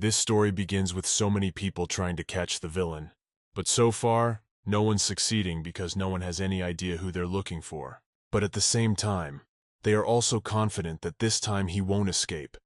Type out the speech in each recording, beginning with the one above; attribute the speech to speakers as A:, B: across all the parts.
A: This story begins with so many people trying to catch the villain. But so far, no one's succeeding because no one has any idea who they're looking for. But at the same time, they are also confident that this time he won't escape.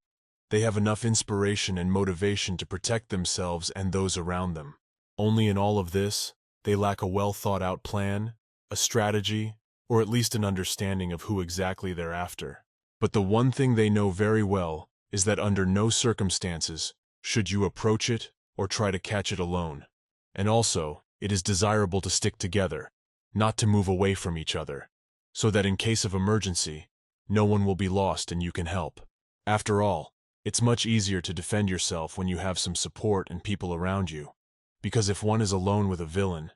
A: They have enough inspiration and motivation to protect themselves and those around them. Only in all of this, they lack a well-thought-out plan, a strategy, or at least an understanding of who exactly they're after. But the one thing they know very well is that under no circumstances should you approach it or try to catch it alone. And also, it is desirable to stick together, not to move away from each other, so that in case of emergency, no one will be lost and you can help. After all, it's much easier to defend yourself when you have some support and people around you. Because if one is alone with a villain,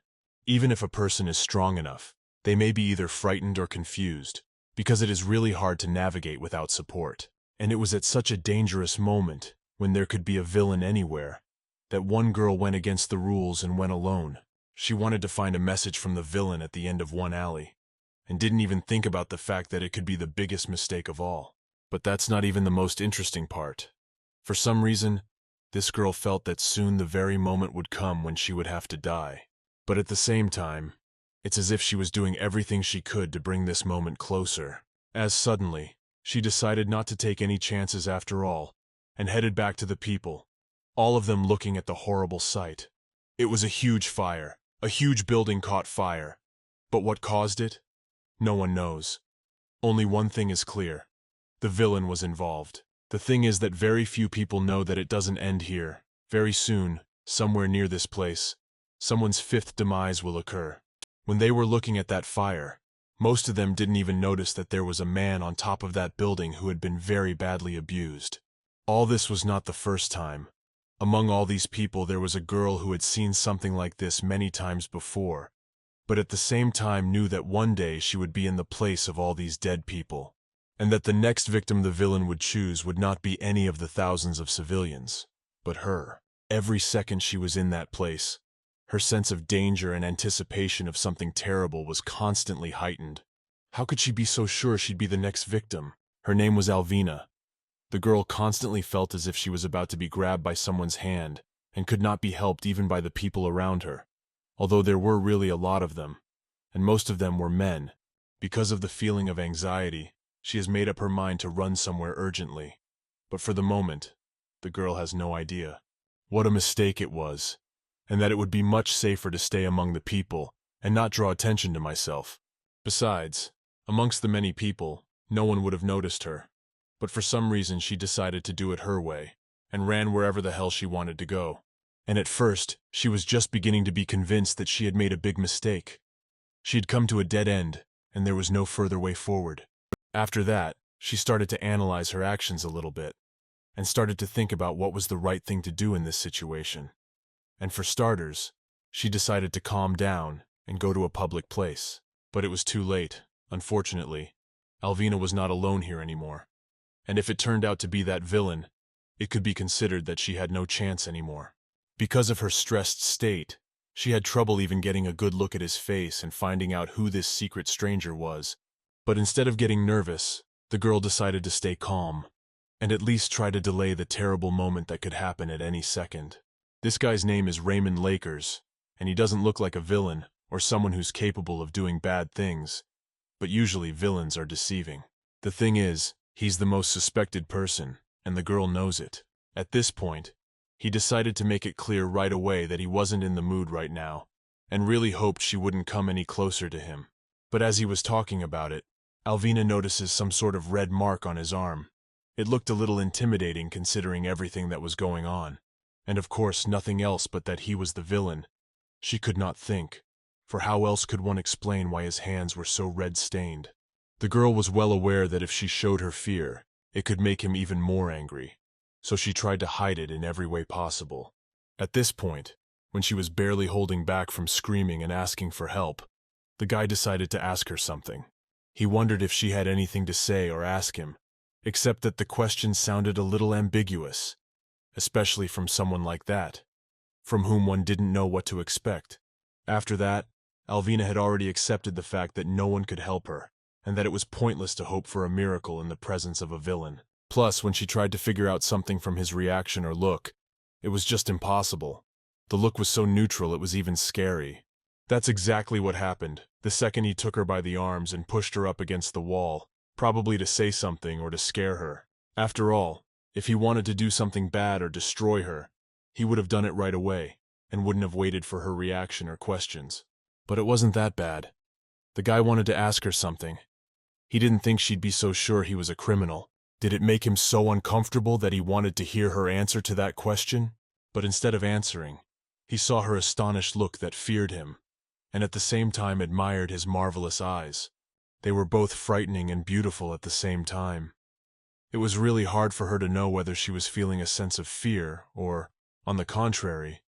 A: even if a person is strong enough, they may be either frightened or confused, because it is really hard to navigate without support. And it was at such a dangerous moment, when there could be a villain anywhere, that one girl went against the rules and went alone. She wanted to find a message from the villain at the end of one alley, and didn't even think about the fact that it could be the biggest mistake of all. But that's not even the most interesting part. For some reason, this girl felt that soon the very moment would come when she would have to die. But at the same time, it's as if she was doing everything she could to bring this moment closer. As suddenly, she decided not to take any chances after all, and headed back to the people, all of them looking at the horrible sight. It was a huge fire. A huge building caught fire. But what caused it? No one knows. Only one thing is clear. The villain was involved. The thing is that very few people know that it doesn't end here. Very soon, somewhere near this place, someone's fifth demise will occur. When they were looking at that fire, most of them didn't even notice that there was a man on top of that building who had been very badly abused. All this was not the first time. Among all these people there was a girl who had seen something like this many times before, but at the same time knew that one day she would be in the place of all these dead people, and that the next victim the villain would choose would not be any of the thousands of civilians, but her. Every second she was in that place, her sense of danger and anticipation of something terrible was constantly heightened. How could she be so sure she'd be the next victim? Her name was Alvina. The girl constantly felt as if she was about to be grabbed by someone's hand, and could not be helped even by the people around her, although there were really a lot of them, and most of them were men. Because of the feeling of anxiety, she has made up her mind to run somewhere urgently. But for the moment, the girl has no idea. What a mistake it was, and that it would be much safer to stay among the people and not draw attention to myself. Besides, amongst the many people, no one would have noticed her. But for some reason she decided to do it her way, and ran wherever the hell she wanted to go. And at first, she was just beginning to be convinced that she had made a big mistake. She had come to a dead end, and there was no further way forward. After that, she started to analyze her actions a little bit, and started to think about what was the right thing to do in this situation. And for starters, she decided to calm down and go to a public place. But it was too late. Unfortunately, Alvina was not alone here anymore. And if it turned out to be that villain, it could be considered that she had no chance anymore. Because of her stressed state, she had trouble even getting a good look at his face and finding out who this secret stranger was. But instead of getting nervous, the girl decided to stay calm, and at least try to delay the terrible moment that could happen at any second. This guy's name is Raymond Lakers, and he doesn't look like a villain or someone who's capable of doing bad things, but usually villains are deceiving. The thing is, he's the most suspected person, and the girl knows it. At this point, he decided to make it clear right away that he wasn't in the mood right now, and really hoped she wouldn't come any closer to him. But as he was talking about it, Alvina notices some sort of red mark on his arm. It looked a little intimidating considering everything that was going on, and of course nothing else but that he was the villain. She could not think, for how else could one explain why his hands were so red-stained? The girl was well aware that if she showed her fear, it could make him even more angry, so she tried to hide it in every way possible. At this point, when she was barely holding back from screaming and asking for help, the guy decided to ask her something. He wondered if she had anything to say or ask him, except that the question sounded a little ambiguous, especially from someone like that, from whom one didn't know what to expect. After that, Alvina had already accepted the fact that no one could help her, and that it was pointless to hope for a miracle in the presence of a villain. Plus, when she tried to figure out something from his reaction or look, It was just impossible. The look was so neutral it was even scary. That's exactly what happened, the second he took her by the arms and pushed her up against the wall, probably to say something or to scare her. After all, if he wanted to do something bad or destroy her, he would have done it right away, and wouldn't have waited for her reaction or questions. But it wasn't that bad. The guy wanted to ask her something. He didn't think she'd be so sure he was a criminal. Did it make him so uncomfortable that he wanted to hear her answer to that question? But instead of answering, he saw her astonished look that feared him, and at the same time admired his marvelous eyes. They were both frightening and beautiful at the same time. It was really hard for her to know whether she was feeling a sense of fear or, on the contrary,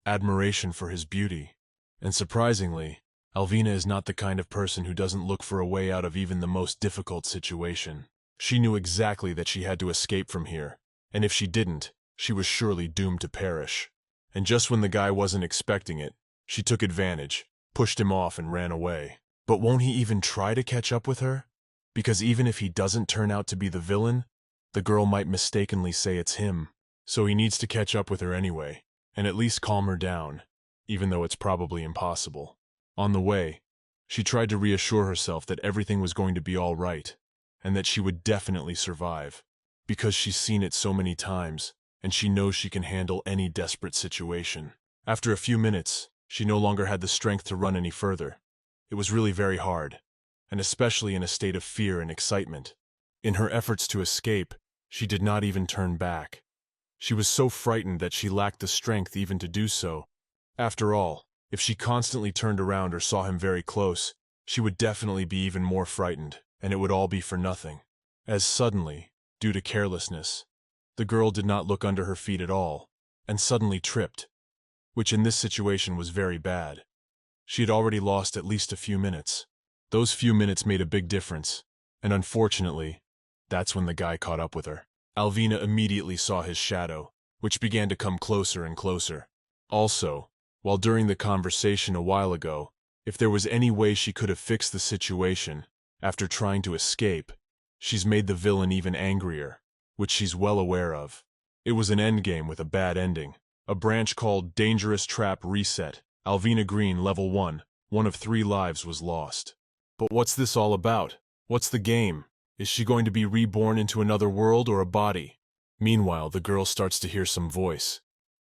A: admiration for his beauty. And surprisingly, Alvina is not the kind of person who doesn't look for a way out of even the most difficult situation. She knew exactly that she had to escape from here, and if she didn't, she was surely doomed to perish. And just when the guy wasn't expecting it, she took advantage, pushed him off and ran away. But won't he even try to catch up with her? Because even if he doesn't turn out to be the villain, the girl might mistakenly say it's him. So he needs to catch up with her anyway, and at least calm her down, even though it's probably impossible. On the way, she tried to reassure herself that everything was going to be all right, and that she would definitely survive, because she's seen it so many times, and she knows she can handle any desperate situation. After a few minutes, she no longer had the strength to run any further. It was really very hard, and especially in a state of fear and excitement. In her efforts to escape, she did not even turn back. She was so frightened that she lacked the strength even to do so. After all, if she constantly turned around or saw him very close, she would definitely be even more frightened, and it would all be for nothing. As suddenly, due to carelessness, the girl did not look under her feet at all, and suddenly tripped, which in this situation was very bad. She had already lost at least a few minutes. Those few minutes made a big difference, and unfortunately, that's when the guy caught up with her. Alvina immediately saw his shadow, which began to come closer and closer. Also, while during the conversation a while ago, if there was any way she could have fixed the situation, after trying to escape, she's made the villain even angrier, which she's well aware of. It was an endgame with a bad ending. A branch called Dangerous Trap Reset. Alvina Green, Level 1, one of 3 lives was lost. But what's this all about? What's the game? Is she going to be reborn into another world or a body? Meanwhile, the girl starts to hear some voice.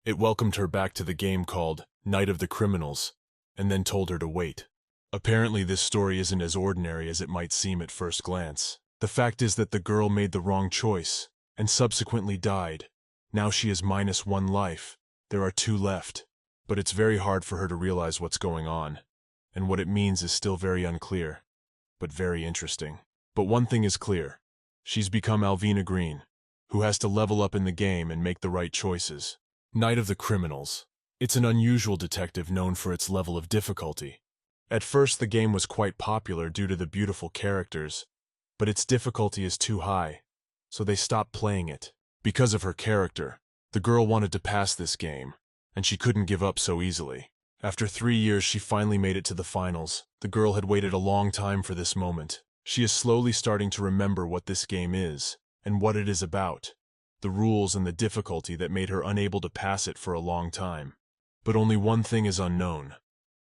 A: It welcomed her back to the game called Night of the Criminals, and then told her to wait. Apparently this story isn't as ordinary as it might seem at first glance. The fact is that the girl made the wrong choice, and subsequently died. Now she is -1 life. There are 2 left. But it's very hard for her to realize what's going on, and what it means is still very unclear, but very interesting. But one thing is clear. She's become Alvina Green, who has to level up in the game and make the right choices. Night of the Criminals. It's an unusual detective known for its level of difficulty. At first the game was quite popular due to the beautiful characters, but its difficulty is too high, so they stopped playing it. Because of her character, the girl wanted to pass this game, and she couldn't give up so easily. After 3 years she finally made it to the finals. The girl had waited a long time for this moment. She is slowly starting to remember what this game is, and what it is about, the rules and the difficulty that made her unable to pass it for a long time. But only one thing is unknown.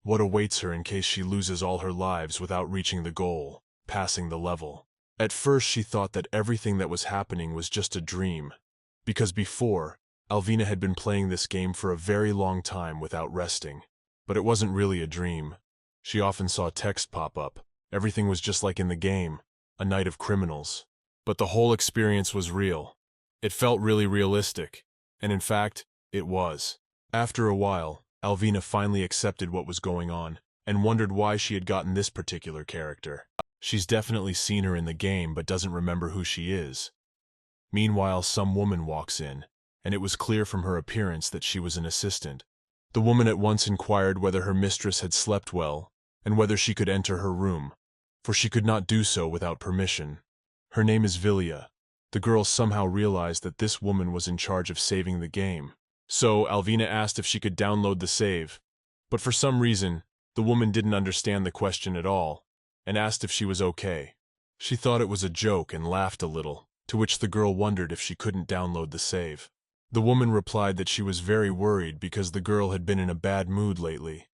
A: What awaits her in case she loses all her lives without reaching the goal, passing the level. At first she thought that everything that was happening was just a dream, because before, Alvina had been playing this game for a very long time without resting. But it wasn't really a dream. She often saw text pop up. Everything was just like in the game, a night of criminals. But the whole experience was real. It felt really realistic, and in fact, it was. After a while, Alvina finally accepted what was going on, and wondered why she had gotten this particular character. She's definitely seen her in the game but doesn't remember who she is. Meanwhile, some woman walks in, and it was clear from her appearance that she was an assistant. The woman at once inquired whether her mistress had slept well, and whether she could enter her room, for she could not do so without permission. Her name is Vilya. The girl somehow realized that this woman was in charge of saving the game. So Alvina asked if she could download the save, but for some reason, the woman didn't understand the question at all, and asked if she was okay. She thought it was a joke and laughed a little, to which the girl wondered if she couldn't download the save. The woman replied that she was very worried because the girl had been in a bad mood lately.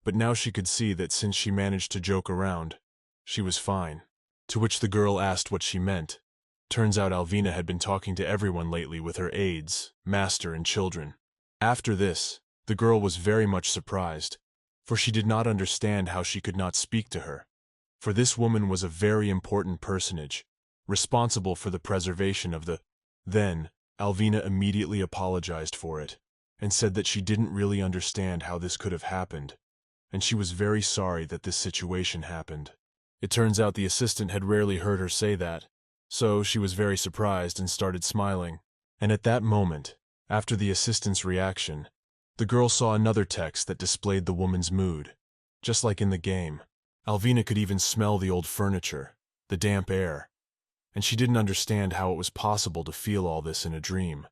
A: But now she could see that since she managed to joke around, she was fine. To which the girl asked what she meant. Turns out Alvina had been talking to everyone lately with her aides, master, and children. After this, the girl was very much surprised, for she did not understand how she could not speak to her. For this woman was a very important personage, responsible for the preservation of the. Then, Alvina immediately apologized for it, and said that she didn't really understand how this could have happened, and she was very sorry that this situation happened. It turns out the assistant had rarely heard her say that, so she was very surprised and started smiling. And at that moment, after the assistant's reaction, the girl saw another text that displayed the woman's mood. Just like in the game, Alvina could even smell the old furniture, the damp air, and she didn't understand how it was possible to feel all this in a dream.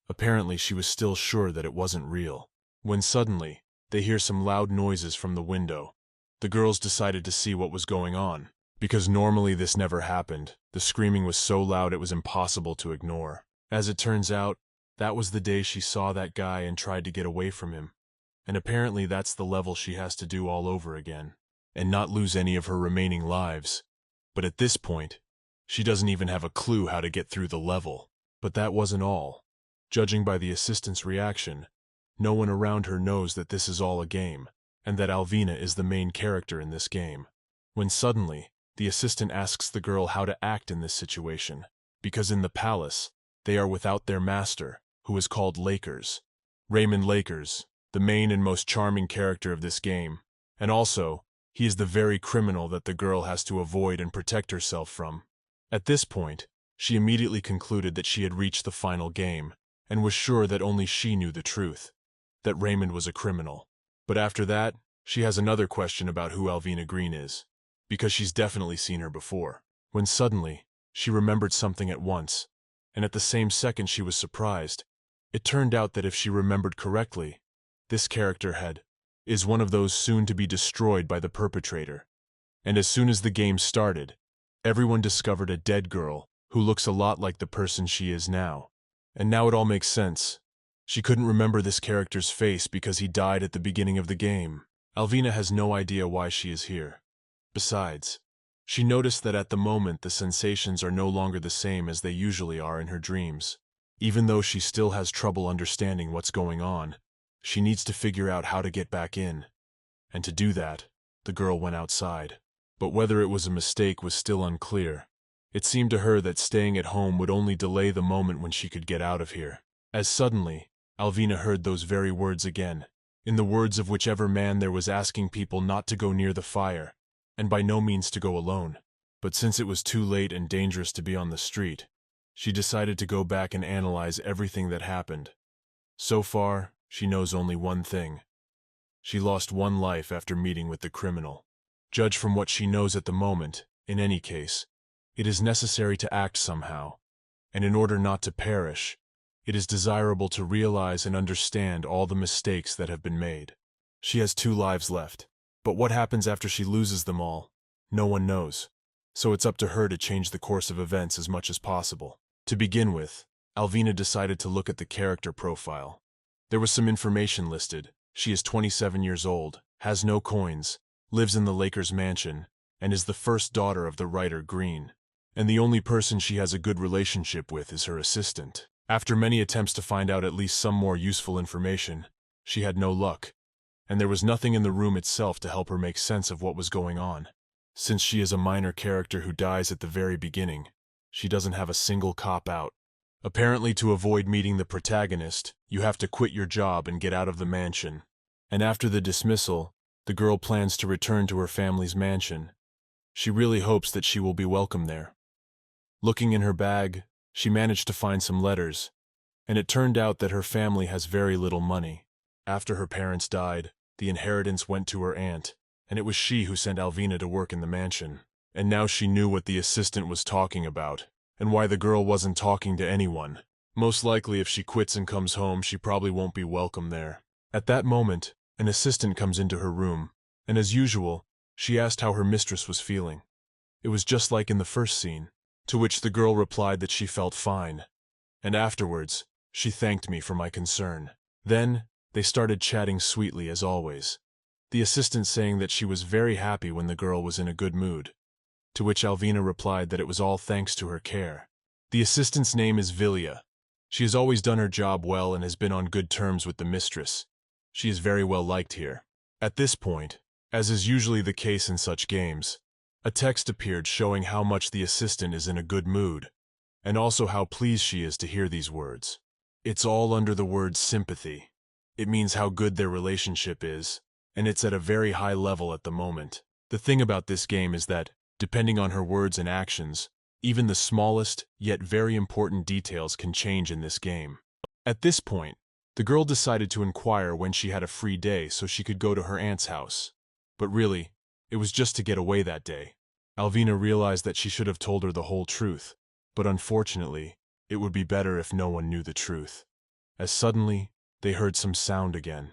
A: Apparently she was still sure that it wasn't real. When suddenly, they hear some loud noises from the window. The girls decided to see what was going on, because normally this never happened. The screaming was so loud it was impossible to ignore. As it turns out, that was the day she saw that guy and tried to get away from him. And apparently that's the level she has to do all over again, and not lose any of her remaining lives. But at this point, she doesn't even have a clue how to get through the level. But that wasn't all. Judging by the assistant's reaction, no one around her knows that this is all a game, and that Alvina is the main character in this game. When suddenly, the assistant asks the girl how to act in this situation, because in the palace, they are without their master, who is called Lakers. Raymond Lakers, the main and most charming character of this game, and also, he is the very criminal that the girl has to avoid and protect herself from. At this point, she immediately concluded that she had reached the final game, and was sure that only she knew the truth, that Raymond was a criminal. But after that, she has another question about who Alvina Green is, because she's definitely seen her before. When suddenly, she remembered something at once, and at the same second she was surprised. It turned out that if she remembered correctly, this character is one of those soon to be destroyed by the perpetrator. And as soon as the game started, everyone discovered a dead girl who looks a lot like the person she is now. And now it all makes sense. She couldn't remember this character's face because he died at the beginning of the game. Alvina has no idea why she is here. Besides, she noticed that at the moment the sensations are no longer the same as they usually are in her dreams. Even though she still has trouble understanding what's going on, she needs to figure out how to get back in. And to do that, the girl went outside. But whether it was a mistake was still unclear. It seemed to her that staying at home would only delay the moment when she could get out of here. As suddenly, Alvina heard those very words again, in the words of whichever man there was asking people not to go near the fire, and by no means to go alone. But since it was too late and dangerous to be on the street, she decided to go back and analyze everything that happened. So far, she knows only one thing. She lost one life after meeting with the criminal. Judge from what she knows at the moment, in any case, it is necessary to act somehow, and in order not to perish, it is desirable to realize and understand all the mistakes that have been made. She has 2 lives left, but what happens after she loses them all? No one knows, so it's up to her to change the course of events as much as possible. To begin with, Alvina decided to look at the character profile. There was some information listed. She is 27 years old, has no coins, lives in the Lakers mansion, and is the first daughter of the writer Green. And the only person she has a good relationship with is her assistant. After many attempts to find out at least some more useful information, she had no luck, and there was nothing in the room itself to help her make sense of what was going on. Since she is a minor character who dies at the very beginning, she doesn't have a single cop out. Apparently, to avoid meeting the protagonist, you have to quit your job and get out of the mansion. And after the dismissal, the girl plans to return to her family's mansion. She really hopes that she will be welcome there. Looking in her bag, she managed to find some letters, and it turned out that her family has very little money. After her parents died, the inheritance went to her aunt, and it was she who sent Alvina to work in the mansion. And now she knew what the assistant was talking about, and why the girl wasn't talking to anyone. Most likely if she quits and comes home, she probably won't be welcome there. At that moment, an assistant comes into her room, and as usual, she asked how her mistress was feeling. It was just like in the first scene, to which the girl replied that she felt fine. And afterwards, She thanked me for my concern. Then, they started chatting sweetly as always, the assistant saying that she was very happy when the girl was in a good mood, to which Alvina replied that it was all thanks to her care. The assistant's name is Vilya. She has always done her job well and has been on good terms with the mistress. She is very well liked here. At this point, as is usually the case in such games, a text appeared showing how much the assistant is in a good mood, and also how pleased she is to hear these words. It's all under the word sympathy. It means how good their relationship is, and it's at a very high level at the moment. The thing about this game is that, depending on her words and actions, even the smallest, yet very important details can change in this game. At this point, the girl decided to inquire when she had a free day so she could go to her aunt's house. But really, it was just to get away that day. Alvina realized that she should have told her the whole truth, but unfortunately, it would be better if no one knew the truth. As suddenly, they heard some sound again.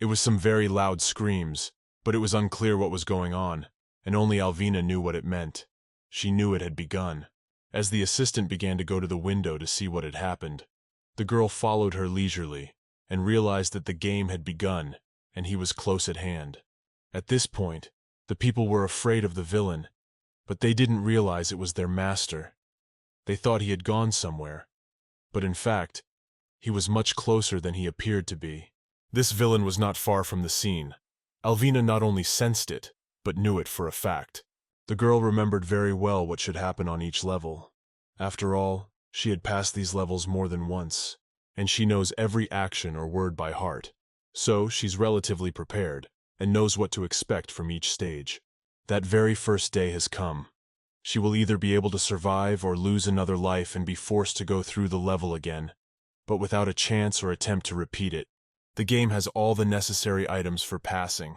A: It was some very loud screams, but it was unclear what was going on, and only Alvina knew what it meant. She knew it had begun. As the assistant began to go to the window to see what had happened, the girl followed her leisurely and realized that the game had begun and he was close at hand. At this point, the people were afraid of the villain, but they didn't realize it was their master. They thought he had gone somewhere, but in fact, he was much closer than he appeared to be. This villain was not far from the scene. Alvina not only sensed it, but knew it for a fact. The girl remembered very well what should happen on each level. After all, she had passed these levels more than once, and she knows every action or word by heart. So she's relatively prepared, and knows what to expect from each stage. That very first day has come. She will either be able to survive or lose another life and be forced to go through the level again, but without a chance or attempt to repeat it. The game has all the necessary items for passing.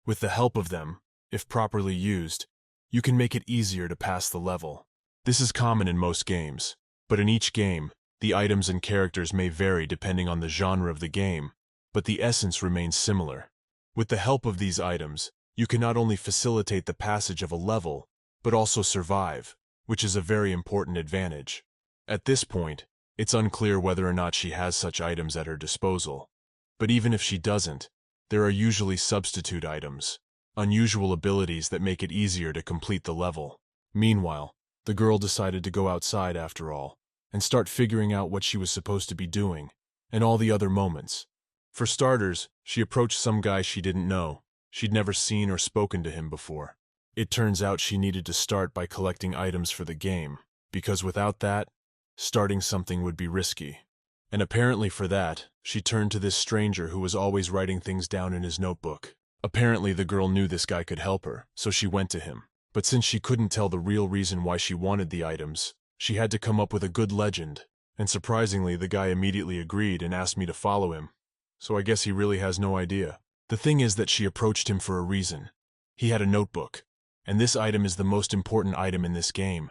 A: With the help of them, if properly used, you can make it easier to pass the level. This is common in most games, but in each game, the items and characters may vary depending on the genre of the game, but the essence remains similar. With the help of these items, you can not only facilitate the passage of a level, but also survive, which is a very important advantage. At this point, it's unclear whether or not she has such items at her disposal. But even if she doesn't, there are usually substitute items, unusual abilities that make it easier to complete the level. Meanwhile, the girl decided to go outside after all, and start figuring out what she was supposed to be doing, and all the other moments. For starters, she approached some guy she didn't know. She'd never seen or spoken to him before. It turns out she needed to start by collecting items for the game, because without that, starting something would be risky. And apparently for that, she turned to this stranger who was always writing things down in his notebook. Apparently the girl knew this guy could help her, so she went to him. But since she couldn't tell the real reason why she wanted the items, she had to come up with a good legend. And surprisingly, the guy immediately agreed and asked me to follow him. So I guess he really has no idea. The thing is that she approached him for a reason. He had a notebook, and this item is the most important item in this game.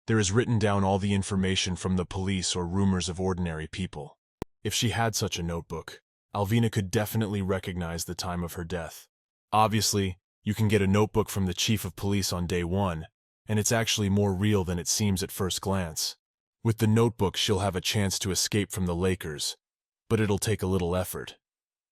A: There is written down all the information from the police or rumors of ordinary people. If she had such a notebook, Alvina could definitely recognize the time of her death. Obviously, you can get a notebook from the chief of police on day one, and it's actually more real than it seems at first glance. With the notebook, she'll have a chance to escape from the Lakers, but it'll take a little effort.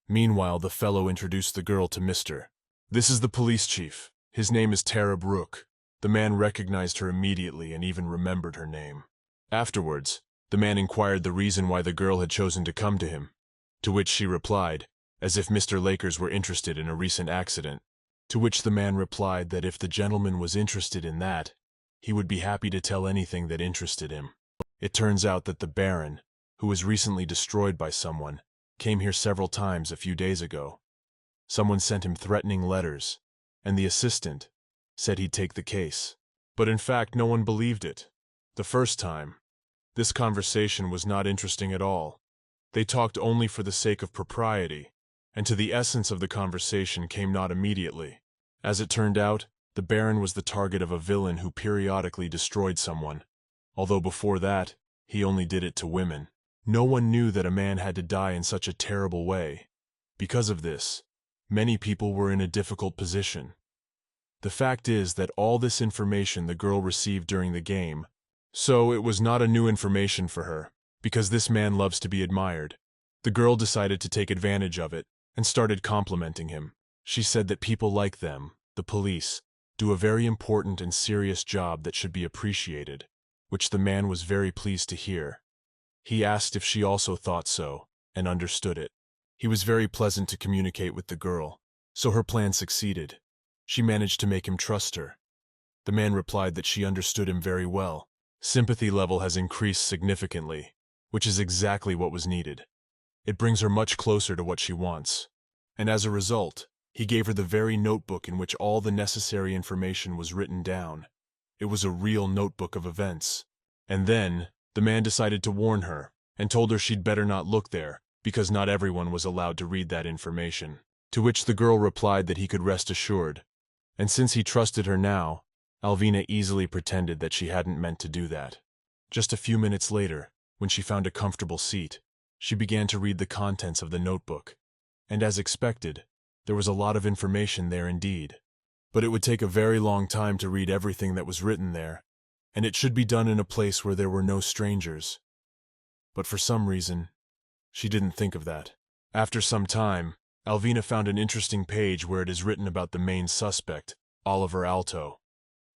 A: Meanwhile, the fellow introduced the girl to Mr. This is the police chief. His name is Tara Brooke. The man recognized her immediately and even remembered her name. Afterwards, the man inquired the reason why the girl had chosen to come to him, to which she replied, as if Mr. Lakers were interested in a recent accident, to which the man replied that if the gentleman was interested in that, he would be happy to tell anything that interested him. It turns out that the Baron, who was recently destroyed by someone, came here several times a few days ago. Someone sent him threatening letters, and the assistant said he'd take the case. But in fact, no one believed it. The first time, this conversation was not interesting at all. They talked only for the sake of propriety, and to the essence of the conversation came not immediately. As it turned out, the Baron was the target of a villain who periodically destroyed someone, although before that, he only did it to women. No one knew that a man had to die in such a terrible way. Because of this, many people were in a difficult position. The fact is that all this information the girl received during the game, so it was not a new information for her. because this man loves to be admired. The girl decided to take advantage of it and started complimenting him. She said that people like them, the police, do a very important and serious job that should be appreciated, which the man was very pleased to hear. He asked if she also thought so, and understood it. He was very pleasant to communicate with the girl, so her plan succeeded. She managed to make him trust her. The man replied that she understood him very well. Sympathy level has increased significantly, which is exactly what was needed. It brings her much closer to what she wants. And as a result, he gave her the very notebook in which all the necessary information was written down. It was a real notebook of events. And then, the man decided to warn her, and told her she'd better not look there, because not everyone was allowed to read that information. To which the girl replied that he could rest assured. And since he trusted her now, Alvina easily pretended that she hadn't meant to do that. Just a few minutes later, when she found a comfortable seat, she began to read the contents of the notebook. And as expected, there was a lot of information there indeed. But it would take a very long time to read everything that was written there, and it should be done in a place where there were no strangers. But for some reason, she didn't think of that. After some time, Alvina found an interesting page where it is written about the main suspect, Oliver Alto.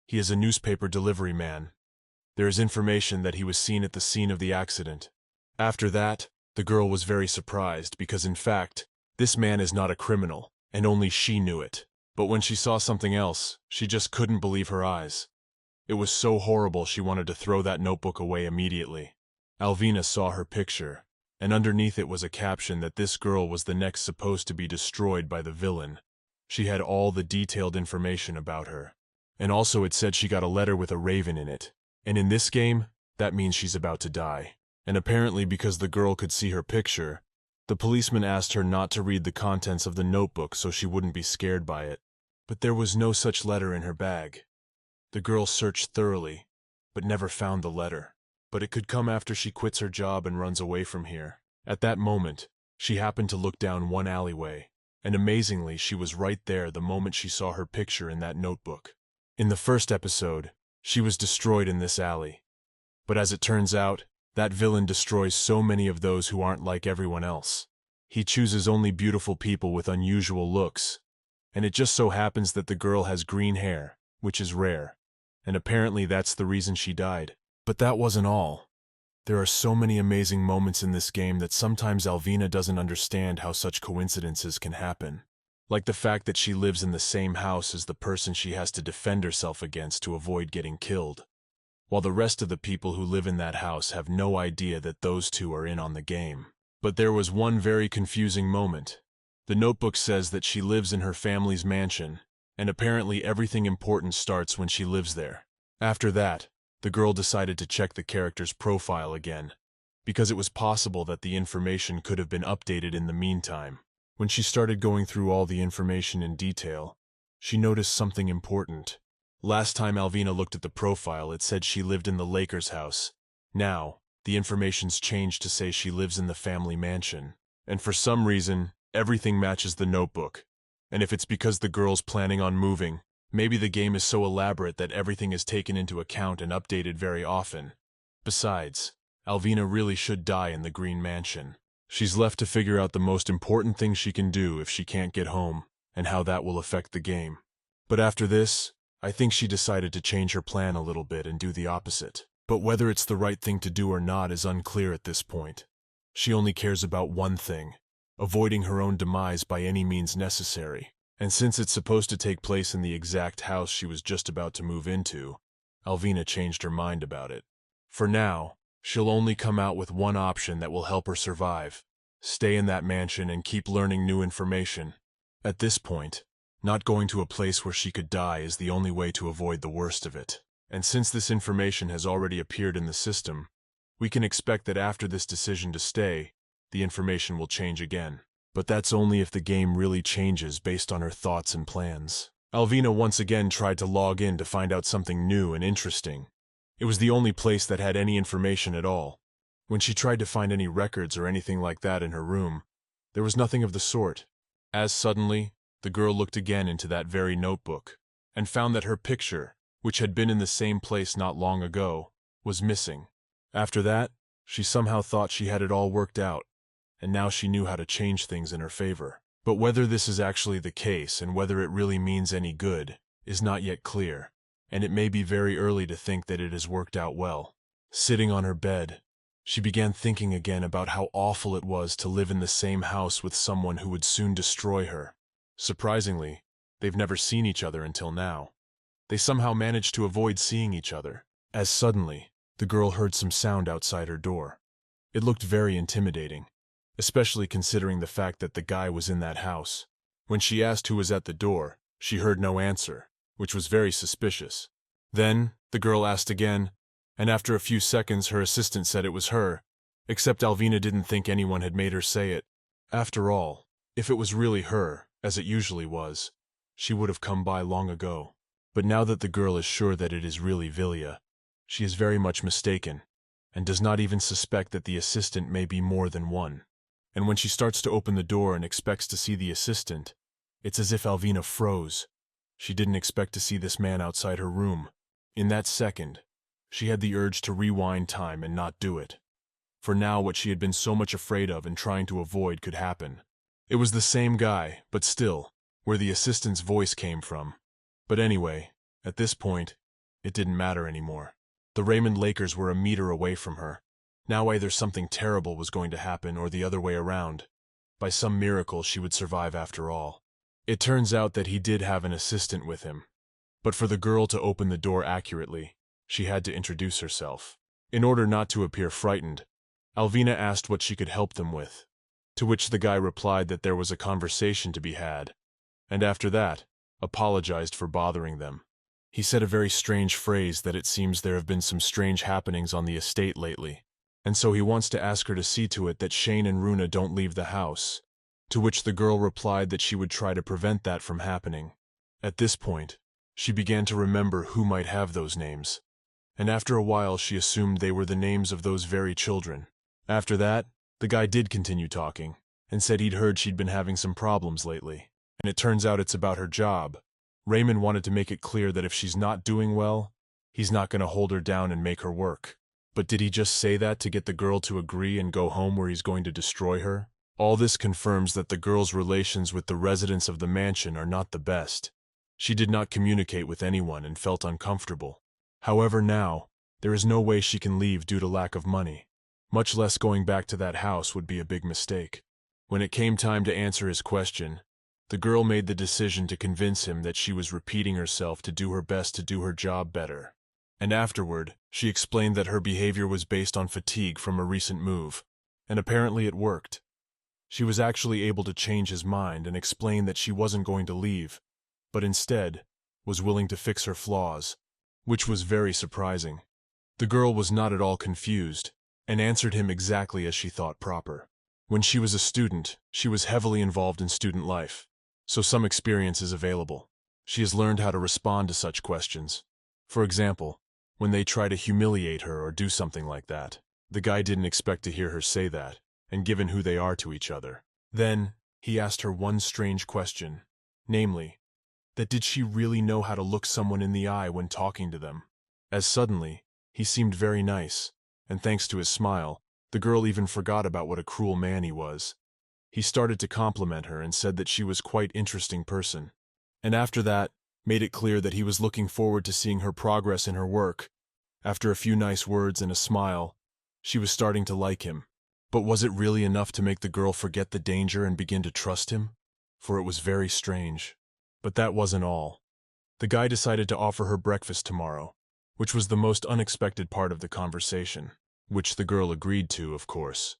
A: He is a newspaper delivery man. There is information that he was seen at the scene of the accident. After that, the girl was very surprised because, in fact, this man is not a criminal, and only she knew it. But when she saw something else, she just couldn't believe her eyes. It was so horrible she wanted to throw that notebook away immediately. Alvina saw her picture, and underneath it was a caption that this girl was the next supposed to be destroyed by the villain. She had all the detailed information about her. And also it said she got a letter with a raven in it. And in this game, that means she's about to die. And apparently because the girl could see her picture, the policeman asked her not to read the contents of the notebook so she wouldn't be scared by it. But there was no such letter in her bag. The girl searched thoroughly, but never found the letter. But it could come after she quits her job and runs away from here. At that moment, she happened to look down one alleyway, and amazingly she was right there the moment she saw her picture in that notebook. In the first episode, she was destroyed in this alley. But as it turns out, that villain destroys so many of those who aren't like everyone else. He chooses only beautiful people with unusual looks. And it just so happens that the girl has green hair, which is rare. And apparently that's the reason she died. But that wasn't all. There are so many amazing moments in this game that sometimes Alvina doesn't understand how such coincidences can happen. Like the fact that she lives in the same house as the person she has to defend herself against to avoid getting killed, while the rest of the people who live in that house have no idea that those two are in on the game. But there was one very confusing moment. The notebook says that she lives in her family's mansion, and apparently everything important starts when she lives there. After that, the girl decided to check the character's profile again, because it was possible that the information could have been updated in the meantime. When she started going through all the information in detail, she noticed something important. Last time Alvina looked at the profile, it said she lived in the Lakers house. Now, the information's changed to say she lives in the family mansion. And for some reason, everything matches the notebook. And if it's because the girl's planning on moving, maybe the game is so elaborate that everything is taken into account and updated very often. Besides, Alvina really should die in the Green Mansion. She's left to figure out the most important thing she can do if she can't get home, and how that will affect the game. But after this, I think she decided to change her plan a little bit and do the opposite. But whether it's the right thing to do or not is unclear at this point. She only cares about one thing: avoiding her own demise by any means necessary. And since it's supposed to take place in the exact house she was just about to move into, Alvina changed her mind about it. For now, she'll only come out with one option that will help her survive: stay in that mansion and keep learning new information. At this point, not going to a place where she could die is the only way to avoid the worst of it. And since this information has already appeared in the system, we can expect that after this decision to stay, the information will change again. But that's only if the game really changes based on her thoughts and plans. Alvina once again tried to log in to find out something new and interesting. It was the only place that had any information at all. When she tried to find any records or anything like that in her room, there was nothing of the sort. As suddenly, the girl looked again into that very notebook, and found that her picture, which had been in the same place not long ago, was missing. After that, She somehow thought she had it all worked out, and now she knew how to change things in her favor. But whether this is actually the case and whether it really means any good is not yet clear, and it may be very early to think that it has worked out well. Sitting on her bed, she began thinking again about how awful it was to live in the same house with someone who would soon destroy her. Surprisingly, they've never seen each other until now. They somehow managed to avoid seeing each other, as suddenly, the girl heard some sound outside her door. It looked very intimidating, especially considering the fact that the guy was in that house. When she asked who was at the door, she heard no answer, which was very suspicious. Then, the girl asked again, and after a few seconds her assistant said it was her, except Alvina didn't think anyone had made her say it. After all, if it was really her, as it usually was, she would have come by long ago. But now that the girl is sure that it is really Vilya, she is very much mistaken, and does not even suspect that the assistant may be more than one. And when she starts to open the door and expects to see the assistant, it's as if Alvina froze. She didn't expect to see this man outside her room. In that second, she had the urge to rewind time and not do it. For now what she had been so much afraid of and trying to avoid could happen. It was the same guy, but still, where the assistant's voice came from. But anyway, at this point, it didn't matter anymore. The Raymond Lakers were a meter away from her. Now either something terrible was going to happen or the other way around. By some miracle she would survive after all. It turns out that he did have an assistant with him. But for the girl to open the door accurately, she had to introduce herself. In order not to appear frightened, Alvina asked what she could help them with, to which the guy replied that there was a conversation to be had, and after that, apologized for bothering them. He said a very strange phrase that it seems there have been some strange happenings on the estate lately, and so he wants to ask her to see to it that Shane and Runa don't leave the house, to which the girl replied that she would try to prevent that from happening. At this point, she began to remember who might have those names, and after a while she assumed they were the names of those very children. After that, the guy did continue talking, and said he'd heard she'd been having some problems lately, and it turns out it's about her job. Raymond wanted to make it clear that if she's not doing well, he's not going to hold her down and make her work. But did he just say that to get the girl to agree and go home where he's going to destroy her? All this confirms that the girl's relations with the residents of the mansion are not the best. She did not communicate with anyone and felt uncomfortable. However, now, there is no way she can leave due to lack of money. Much less going back to that house would be a big mistake. When it came time to answer his question, the girl made the decision to convince him that she was repeating herself to do her best to do her job better. And afterward, she explained that her behavior was based on fatigue from a recent move, and apparently it worked. She was actually able to change his mind and explain that she wasn't going to leave, but instead was willing to fix her flaws, which was very surprising. The girl was not at all confused, and answered him exactly as she thought proper. When she was a student, she was heavily involved in student life, so some experience is available. She has learned how to respond to such questions. For example, when they try to humiliate her or do something like that. The guy didn't expect to hear her say that, and given who they are to each other. Then, he asked her one strange question, namely, that did she really know how to look someone in the eye when talking to them? As suddenly, he seemed very nice, and thanks to his smile, the girl even forgot about what a cruel man he was. He started to compliment her and said that she was quite interesting person, and after that, made it clear that he was looking forward to seeing her progress in her work. After a few nice words and a smile, she was starting to like him. But was it really enough to make the girl forget the danger and begin to trust him? For it was very strange. But that wasn't all. The guy decided to offer her breakfast tomorrow, which was the most unexpected part of the conversation, which the girl agreed to, of course.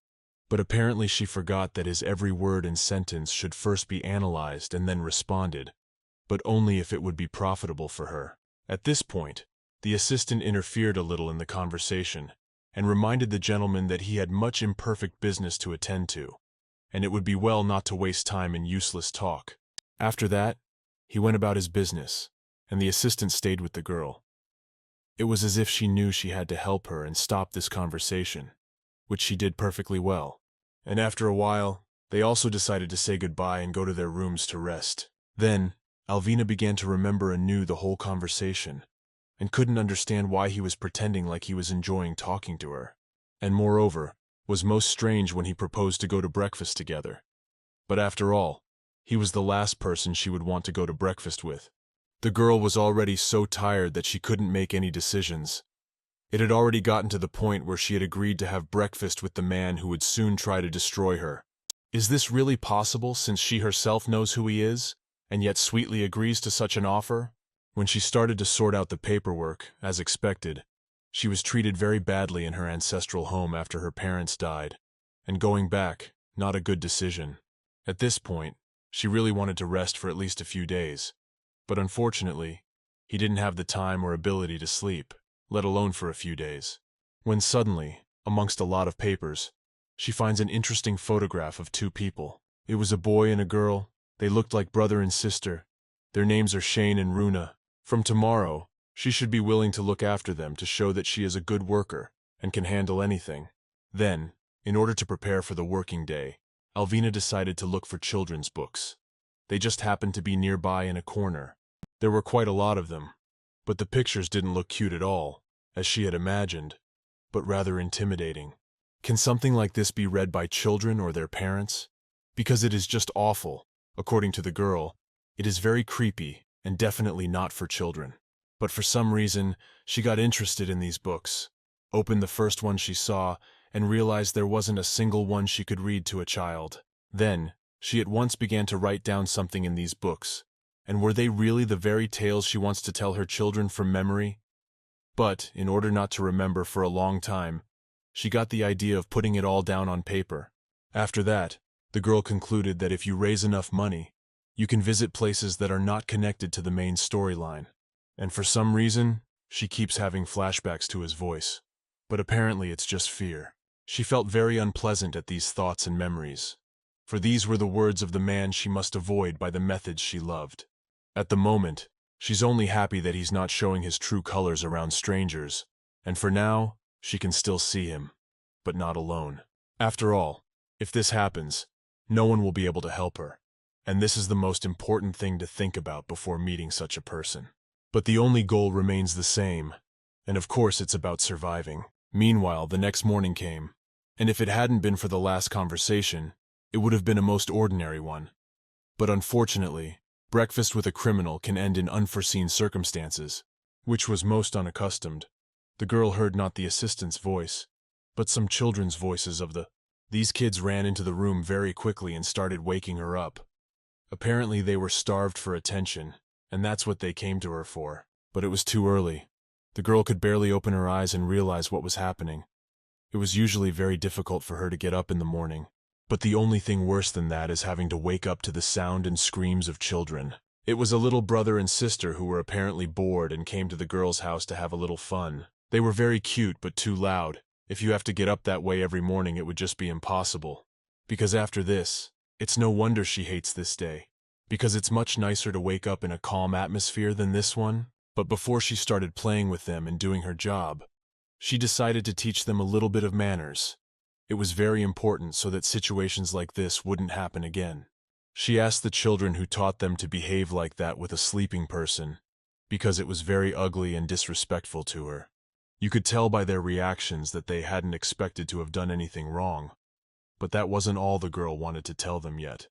A: But apparently she forgot that his every word and sentence should first be analyzed and then responded, but only if it would be profitable for her. At this point, the assistant interfered a little in the conversation and reminded the gentleman that he had much imperfect business to attend to, and it would be well not to waste time in useless talk. After that, he went about his business, and the assistant stayed with the girl. It was as if she knew she had to help her and stop this conversation, which she did perfectly well. And after a while, they also decided to say goodbye and go to their rooms to rest. Then, Alvina began to remember anew the whole conversation, and couldn't understand why he was pretending like he was enjoying talking to her. and moreover, was most strange when he proposed to go to breakfast together. But after all, he was the last person she would want to go to breakfast with. The girl was already so tired that she couldn't make any decisions. It had already gotten to the point where she had agreed to have breakfast with the man who would soon try to destroy her. Is this really possible, since she herself knows who he is, and yet sweetly agrees to such an offer? When she started to sort out the paperwork, as expected, she was treated very badly in her ancestral home after her parents died, and going back, not a good decision. At this point, she really wanted to rest for at least a few days, but unfortunately, he didn't have the time or ability to sleep, let alone for a few days. When suddenly, amongst a lot of papers, she finds an interesting photograph of two people. It was a boy and a girl. They looked like brother and sister. Their names are Shane and Runa. From tomorrow, she should be willing to look after them to show that she is a good worker and can handle anything. Then, in order to prepare for the working day, Alvina decided to look for children's books. They just happened to be nearby in a corner. There were quite a lot of them, but the pictures didn't look cute at all, as she had imagined, but rather intimidating. Can something like this be read by children or their parents? Because it is just awful. According to the girl, it is very creepy and definitely not for children. But for some reason, she got interested in these books, opened the first one she saw, and realized there wasn't a single one she could read to a child. Then, she at once began to write down something in these books. And were they really the very tales she wants to tell her children from memory? But, in order not to remember for a long time, she got the idea of putting it all down on paper. After that, the girl concluded that if you raise enough money, you can visit places that are not connected to the main storyline. And for some reason, she keeps having flashbacks to his voice. But apparently it's just fear. She felt very unpleasant at these thoughts and memories, for these were the words of the man she must avoid by the methods she loved. At the moment, she's only happy that he's not showing his true colors around strangers, and for now, she can still see him, but not alone. After all, if this happens, no one will be able to help her, and this is the most important thing to think about before meeting such a person. But the only goal remains the same, and of course it's about surviving. Meanwhile, the next morning came, and if it hadn't been for the last conversation, it would have been a most ordinary one. But unfortunately, breakfast with a criminal can end in unforeseen circumstances, which was most unaccustomed. The girl heard not the assistant's voice, but some children's voices of the. These kids ran into the room very quickly and started waking her up. Apparently they were starved for attention, and that's what they came to her for. But it was too early. The girl could barely open her eyes and realize what was happening. It was usually very difficult for her to get up in the morning, but the only thing worse than that is having to wake up to the sound and screams of children. It was a little brother and sister who were apparently bored and came to the girl's house to have a little fun. They were very cute but too loud. If you have to get up that way every morning, it would just be impossible. Because after this, it's no wonder she hates this day. Because it's much nicer to wake up in a calm atmosphere than this one. But before she started playing with them and doing her job, she decided to teach them a little bit of manners. It was very important so that situations like this wouldn't happen again. She asked the children who taught them to behave like that with a sleeping person, because it was very ugly and disrespectful to her. You could tell by their reactions that they hadn't expected to have done anything wrong. But that wasn't all the girl wanted to tell them yet.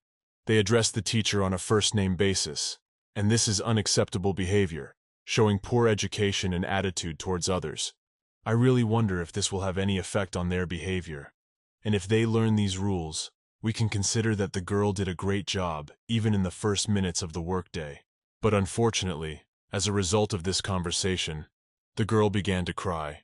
A: They addressed the teacher on a first-name basis, and this is unacceptable behavior, showing poor education and attitude towards others. I really wonder if this will have any effect on their behavior. And if they learn these rules, we can consider that the girl did a great job, even in the first minutes of the workday. But unfortunately, as a result of this conversation, the girl began to cry.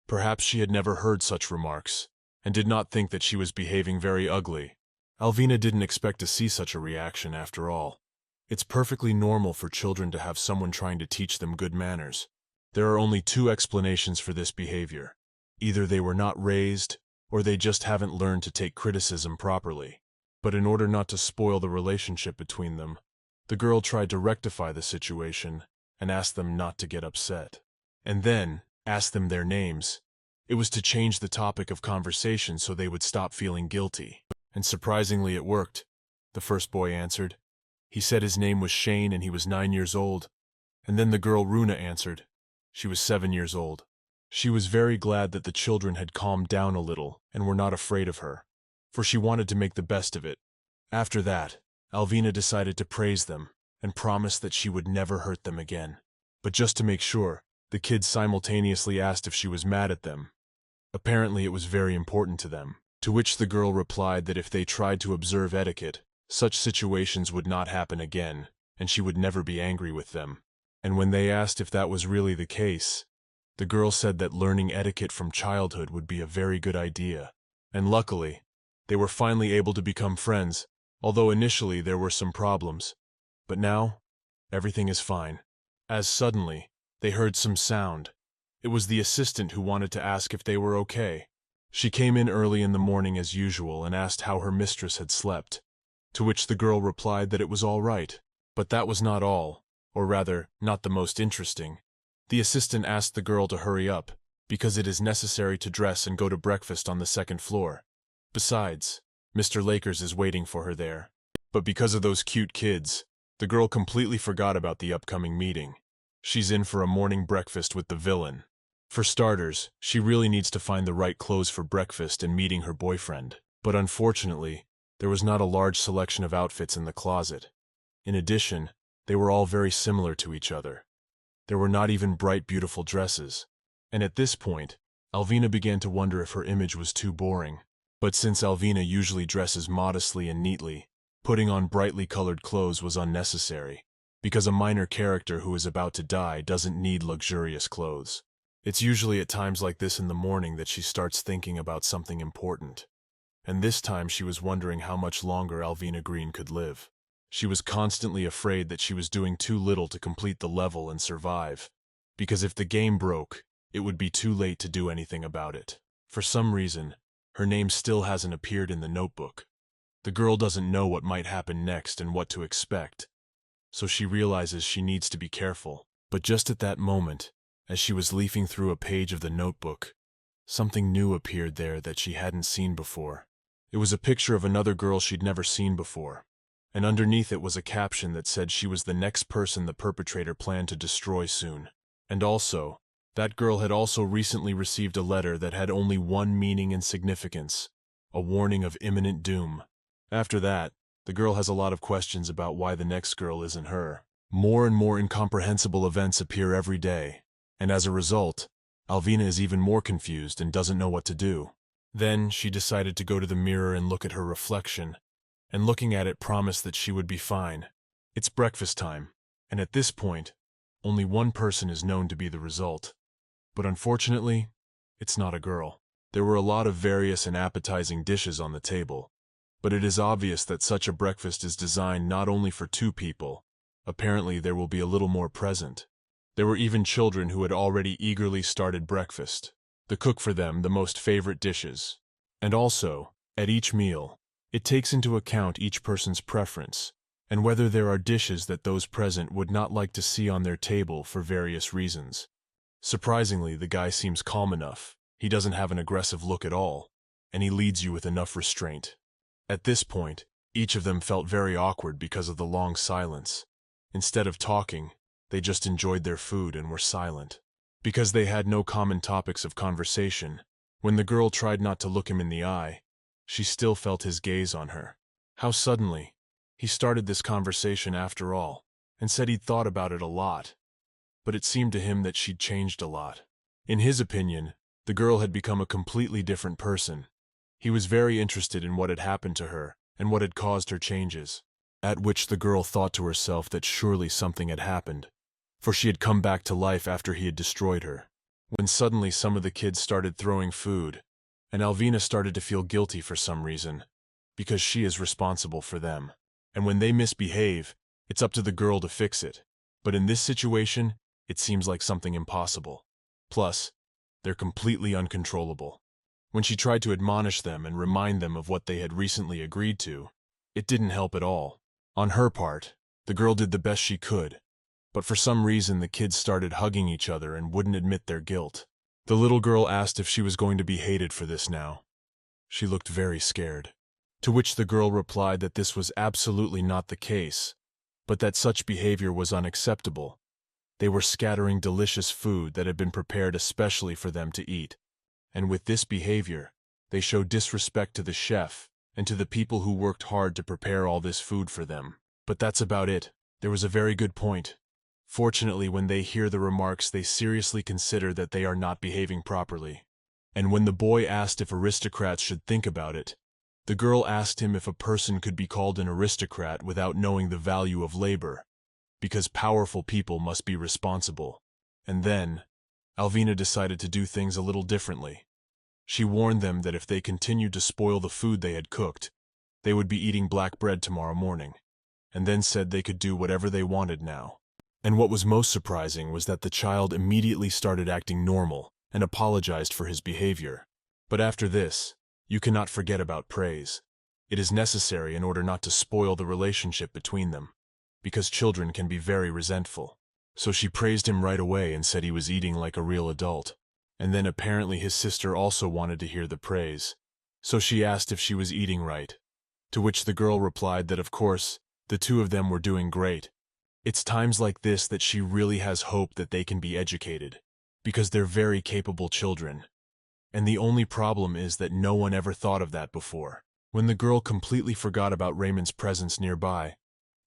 A: Perhaps she had never heard such remarks, and did not think that she was behaving very ugly. Alvina didn't expect to see such a reaction after all. It's perfectly normal for children to have someone trying to teach them good manners. There are only two explanations for this behavior. Either they were not raised, or they just haven't learned to take criticism properly. But in order not to spoil the relationship between them, the girl tried to rectify the situation and asked them not to get upset. And then asked them their names. It was to change the topic of conversation so they would stop feeling guilty. And surprisingly it worked. The first boy answered. He said his name was Shane and he was 9 years old. And then the girl Runa answered. She was 7 years old. She was very glad that the children had calmed down a little and were not afraid of her, for she wanted to make the best of it. After that, Alvina decided to praise them and promised that she would never hurt them again. But just to make sure, the kids simultaneously asked if she was mad at them. Apparently it was very important to them, to which the girl replied that if they tried to observe etiquette, such situations would not happen again, and she would never be angry with them. And when they asked if that was really the case, the girl said that learning etiquette from childhood would be a very good idea. And luckily, they were finally able to become friends, although initially there were some problems. But now, everything is fine. As suddenly, they heard some sound. It was the assistant who wanted to ask if they were okay. She came in early in the morning as usual and asked how her mistress had slept, to which the girl replied that it was all right. But that was not all, or rather, not the most interesting. The assistant asked the girl to hurry up, because it is necessary to dress and go to breakfast on the second floor. Besides, Mr. Lakers is waiting for her there. But because of those cute kids, the girl completely forgot about the upcoming meeting. She's in for a morning breakfast with the villain. For starters, she really needs to find the right clothes for breakfast and meeting her boyfriend. But unfortunately, there was not a large selection of outfits in the closet. In addition, they were all very similar to each other. There were not even bright, beautiful dresses. And at this point, Alvina began to wonder if her image was too boring. But since Alvina usually dresses modestly and neatly, putting on brightly colored clothes was unnecessary, because a minor character who is about to die doesn't need luxurious clothes. It's usually at times like this in the morning that she starts thinking about something important. And this time she was wondering how much longer Alvina Green could live. She was constantly afraid that she was doing too little to complete the level and survive, because if the game broke, it would be too late to do anything about it. For some reason, her name still hasn't appeared in the notebook. The girl doesn't know what might happen next and what to expect, so she realizes she needs to be careful. But just at that moment, as she was leafing through a page of the notebook, something new appeared there that she hadn't seen before. It was a picture of another girl she'd never seen before, and underneath it was a caption that said she was the next person the perpetrator planned to destroy soon. And also, that girl had also recently received a letter that had only one meaning and significance: a warning of imminent doom. After that, the girl has a lot of questions about why the next girl isn't her. More and more incomprehensible events appear every day, and as a result, Alvina is even more confused and doesn't know what to do. Then she decided to go to the mirror and look at her reflection, and looking at it promised that she would be fine. It's breakfast time, and at this point, only one person is known to be the result. But unfortunately, it's not a girl. There were a lot of various and appetizing dishes on the table, but it is obvious that such a breakfast is designed not only for two people. Apparently there will be a little more present. There were even children who had already eagerly started breakfast, the cook for them the most favorite dishes. And also, at each meal, it takes into account each person's preference, and whether there are dishes that those present would not like to see on their table for various reasons. Surprisingly, the guy seems calm enough. He doesn't have an aggressive look at all, and he leads you with enough restraint. At this point, each of them felt very awkward because of the long silence. Instead of talking, they just enjoyed their food and were silent. Because they had no common topics of conversation, when the girl tried not to look him in the eye, she still felt his gaze on her. How suddenly, he started this conversation after all, and said he'd thought about it a lot. But it seemed to him that she'd changed a lot. In his opinion, the girl had become a completely different person. He was very interested in what had happened to her and what had caused her changes. At which the girl thought to herself that surely something had happened, for she had come back to life after he had destroyed her. When suddenly some of the kids started throwing food, and Alvina started to feel guilty for some reason, because she is responsible for them. And when they misbehave, it's up to the girl to fix it. But in this situation, it seems like something impossible. Plus, they're completely uncontrollable. When she tried to admonish them and remind them of what they had recently agreed to, it didn't help at all. On her part, the girl did the best she could, but for some reason the kids started hugging each other and wouldn't admit their guilt. The little girl asked if she was going to be hated for this now. She looked very scared. To which the girl replied that this was absolutely not the case, but that such behavior was unacceptable, They were scattering delicious food that had been prepared especially for them to eat. And with this behavior, they showed disrespect to the chef and to the people who worked hard to prepare all this food for them. But that's about it. There was a very good point. Fortunately, when they hear the remarks, they seriously consider that they are not behaving properly. And when the boy asked if aristocrats should think about it, the girl asked him if a person could be called an aristocrat without knowing the value of labor, because powerful people must be responsible. And then, Alvina decided to do things a little differently. She warned them that if they continued to spoil the food they had cooked, they would be eating black bread tomorrow morning, and then said they could do whatever they wanted now. And what was most surprising was that the child immediately started acting normal and apologized for his behavior. But after this, you cannot forget about praise. It is necessary in order not to spoil the relationship between them, because children can be very resentful. So she praised him right away and said he was eating like a real adult. And then apparently his sister also wanted to hear the praise. So she asked if she was eating right, to which the girl replied that of course, the two of them were doing great. It's times like this that she really has hope that they can be educated, because they're very capable children. And the only problem is that no one ever thought of that before. When the girl completely forgot about Raymond's presence nearby,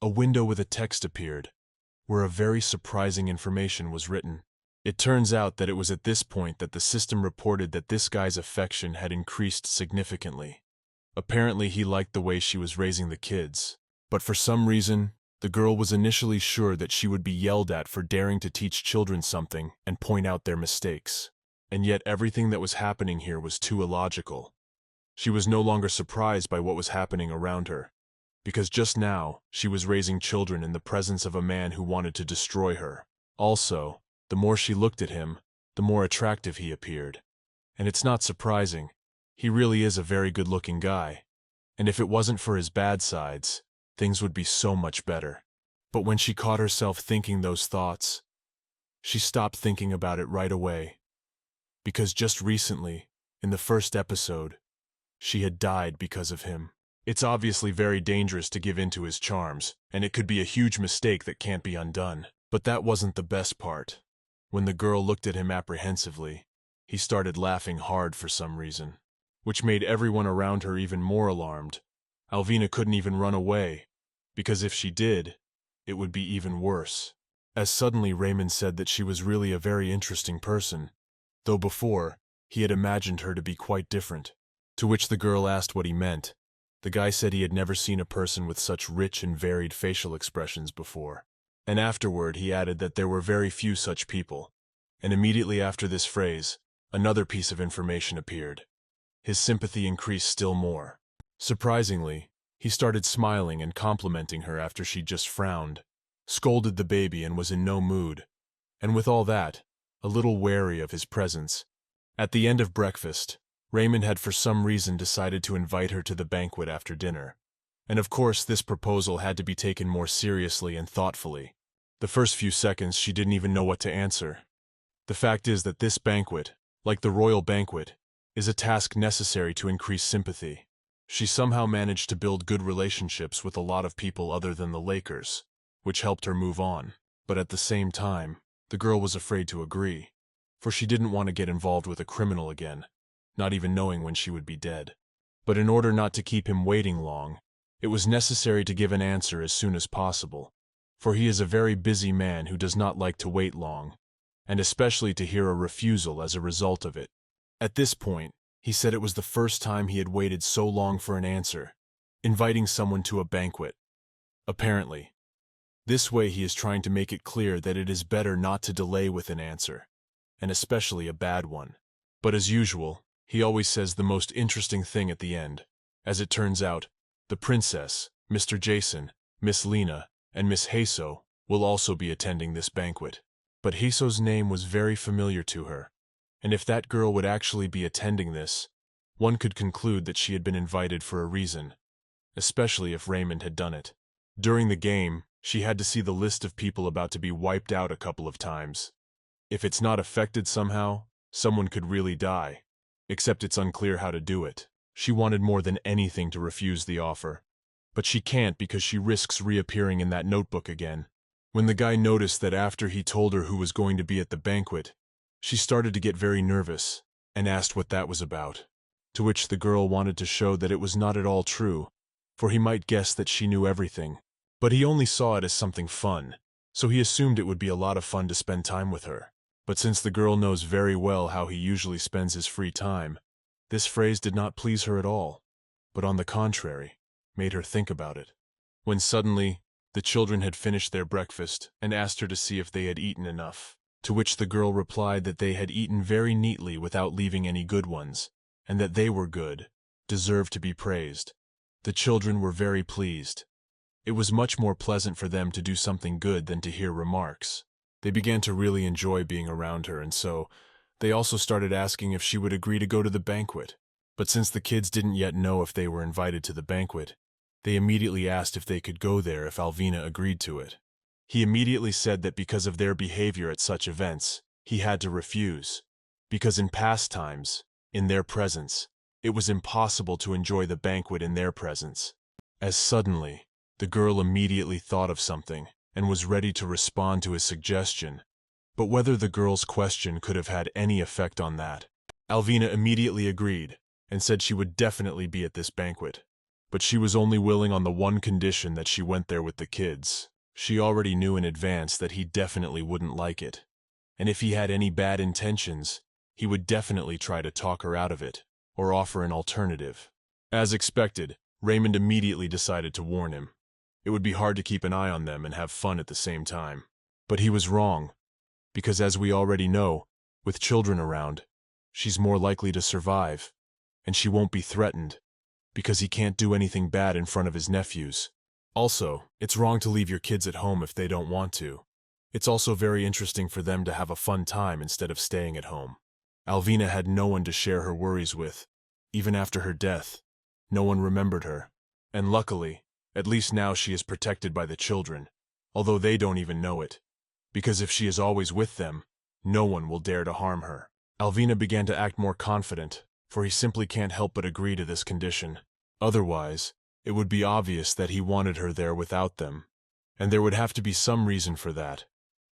A: a window with a text appeared, where a very surprising information was written. It turns out that it was at this point that the system reported that this guy's affection had increased significantly. Apparently he liked the way she was raising the kids, but for some reason, the girl was initially sure that she would be yelled at for daring to teach children something and point out their mistakes. And yet everything that was happening here was too illogical. She was no longer surprised by what was happening around her, because just now she was raising children in the presence of a man who wanted to destroy her. Also, the more she looked at him, the more attractive he appeared. And it's not surprising. He really is a very good-looking guy. And if it wasn't for his bad sides, things would be so much better. But when she caught herself thinking those thoughts, she stopped thinking about it right away. Because just recently, in the first episode, she had died because of him. It's obviously very dangerous to give in to his charms, and it could be a huge mistake that can't be undone. But that wasn't the best part. When the girl looked at him apprehensively, he started laughing hard for some reason, which made everyone around her even more alarmed. Alvina couldn't even run away, because if she did, it would be even worse. As suddenly Raymond said that she was really a very interesting person, though before, he had imagined her to be quite different. To which the girl asked what he meant. The guy said he had never seen a person with such rich and varied facial expressions before. And afterward he added that there were very few such people. And immediately after this phrase, another piece of information appeared. His sympathy increased still more. Surprisingly, he started smiling and complimenting her after she just frowned, scolded the baby and was in no mood. And with all that, a little wary of his presence. At the end of breakfast, Raymond had for some reason decided to invite her to the banquet after dinner. And of course this proposal had to be taken more seriously and thoughtfully. The first few seconds she didn't even know what to answer. The fact is that this banquet, like the royal banquet, is a task necessary to increase sympathy. She somehow managed to build good relationships with a lot of people other than the Lakers, which helped her move on. But at the same time, the girl was afraid to agree, for she didn't want to get involved with a criminal again, not even knowing when she would be dead. But in order not to keep him waiting long, it was necessary to give an answer as soon as possible, for he is a very busy man who does not like to wait long, and especially to hear a refusal as a result of it. At this point, he said it was the first time he had waited so long for an answer, inviting someone to a banquet. Apparently, this way he is trying to make it clear that it is better not to delay with an answer, and especially a bad one. But as usual, he always says the most interesting thing at the end. As it turns out, the princess, Mr. Jason, Miss Lena, and Miss Heiso will also be attending this banquet. But Heiso's name was very familiar to her, and if that girl would actually be attending this, one could conclude that she had been invited for a reason, especially if Raymond had done it. During the game, she had to see the list of people about to be wiped out a couple of times. If it's not affected somehow, someone could really die, except it's unclear how to do it. She wanted more than anything to refuse the offer, but she can't because she risks reappearing in that notebook again, When the guy noticed that after he told her who was going to be at the banquet, she started to get very nervous and asked what that was about, to which the girl wanted to show that it was not at all true, for he might guess that she knew everything. But he only saw it as something fun, so he assumed it would be a lot of fun to spend time with her. But since the girl knows very well how he usually spends his free time, this phrase did not please her at all, but on the contrary, made her think about it. When suddenly, the children had finished their breakfast and asked her to see if they had eaten enough, to which the girl replied that they had eaten very neatly without leaving any good ones, and that they were good, deserved to be praised. The children were very pleased. It was much more pleasant for them to do something good than to hear remarks. They began to really enjoy being around her, and so they also started asking if she would agree to go to the banquet. But since the kids didn't yet know if they were invited to the banquet, they immediately asked if they could go there if Alvina agreed to it. He immediately said that because of their behavior at such events, he had to refuse, because in past times, in their presence, it was impossible to enjoy the banquet in their presence. As suddenly, the girl immediately thought of something and was ready to respond to his suggestion, but whether the girl's question could have had any effect on that. Alvina immediately agreed and said she would definitely be at this banquet, but she was only willing on the one condition that she went there with the kids. She already knew in advance that he definitely wouldn't like it, and if he had any bad intentions, he would definitely try to talk her out of it or offer an alternative. As expected, Raymond immediately decided to warn him. It would be hard to keep an eye on them and have fun at the same time. But he was wrong, because as we already know, with children around, she's more likely to survive, and she won't be threatened, because he can't do anything bad in front of his nephews. Also, it's wrong to leave your kids at home if they don't want to. It's also very interesting for them to have a fun time instead of staying at home. Alvina had no one to share her worries with. Even after her death, no one remembered her. And luckily, at least now she is protected by the children, although they don't even know it. Because if she is always with them, no one will dare to harm her. Alvina began to act more confident, for he simply can't help but agree to this condition. Otherwise, it would be obvious that he wanted her there without them, and there would have to be some reason for that,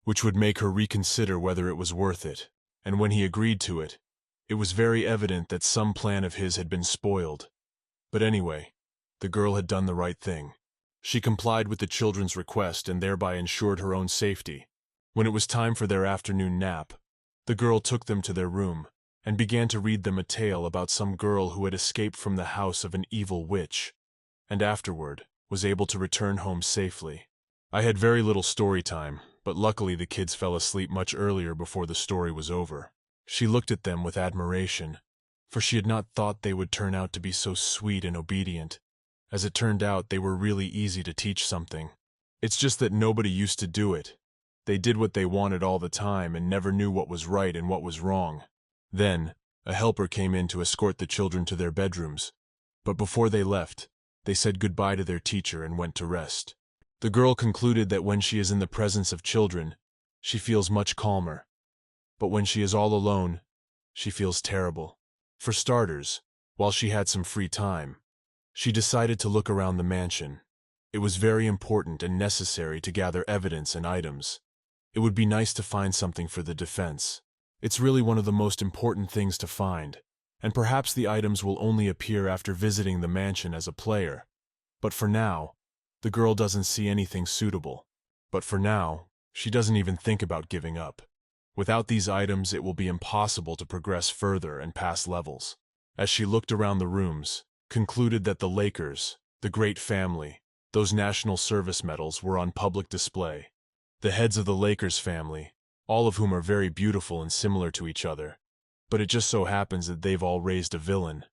A: which would make her reconsider whether it was worth it. And when he agreed to it, it was very evident that some plan of his had been spoiled. But anyway, the girl had done the right thing. She complied with the children's request and thereby ensured her own safety. When it was time for their afternoon nap, the girl took them to their room and began to read them a tale about some girl who had escaped from the house of an evil witch, and afterward was able to return home safely. I had very little story time, but luckily the kids fell asleep much earlier before the story was over. She looked at them with admiration, for she had not thought they would turn out to be so sweet and obedient. As it turned out, they were really easy to teach something. It's just that nobody used to do it. They did what they wanted all the time and never knew what was right and what was wrong. Then, a helper came in to escort the children to their bedrooms, but before they left, they said goodbye to their teacher and went to rest. The girl concluded that when she is in the presence of children, she feels much calmer. But when she is all alone, she feels terrible. For starters, while she had some free time, she decided to look around the mansion. It was very important and necessary to gather evidence and items. It would be nice to find something for the defense. It's really one of the most important things to find, and perhaps the items will only appear after visiting the mansion as a player. But for now, the girl doesn't see anything suitable. But for now, she doesn't even think about giving up. Without these items, it will be impossible to progress further and pass levels. As she looked around the rooms, concluded that the Lakers, the great family, those national service medals were on public display. The heads of the Lakers family, all of whom are very beautiful and similar to each other, but it just so happens that they've all raised a villain.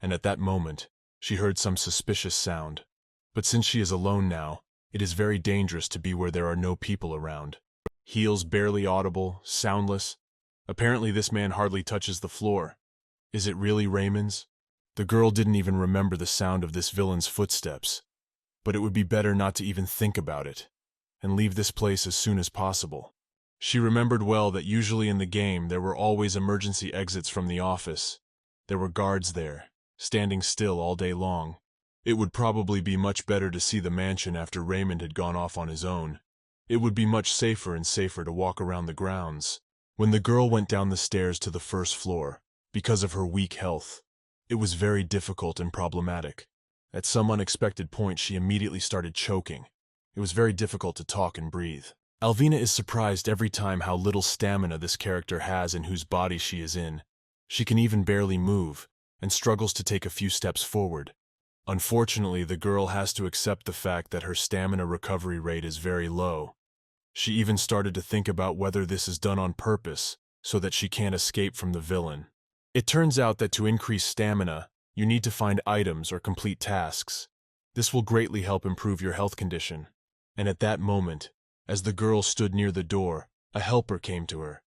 A: And at that moment, she heard some suspicious sound. But since she is alone now, it is very dangerous to be where there are no people around. Heels barely audible, soundless. Apparently this man hardly touches the floor. Is it really Raymond's? The girl didn't even remember the sound of this villain's footsteps. But it would be better not to even think about it, and leave this place as soon as possible. She remembered well that usually in the game there were always emergency exits from the office. There were guards there, standing still all day long. It would probably be much better to see the mansion after Raymond had gone off on his own. It would be much safer and safer to walk around the grounds. When the girl went down the stairs to the first floor, because of her weak health, it was very difficult and problematic. At some unexpected point, she immediately started choking. It was very difficult to talk and breathe. Alvina is surprised every time how little stamina this character has and whose body she is in. She can even barely move, and struggles to take a few steps forward. Unfortunately, the girl has to accept the fact that her stamina recovery rate is very low. She even started to think about whether this is done on purpose, so that she can't escape from the villain. It turns out that to increase stamina, you need to find items or complete tasks. This will greatly help improve your health condition. And at that moment, as the girl stood near the door, a helper came to her.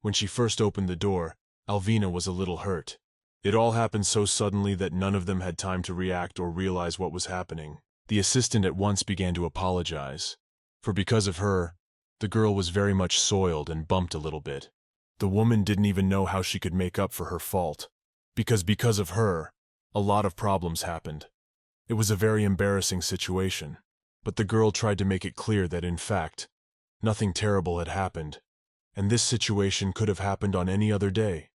A: When she first opened the door, Alvina was a little hurt. It all happened so suddenly that none of them had time to react or realize what was happening. The assistant at once began to apologize, for because of her, the girl was very much soiled and bumped a little bit. The woman didn't even know how she could make up for her fault, because of her, a lot of problems happened. It was a very embarrassing situation, but the girl tried to make it clear that in fact, nothing terrible had happened, and this situation could have happened on any other day.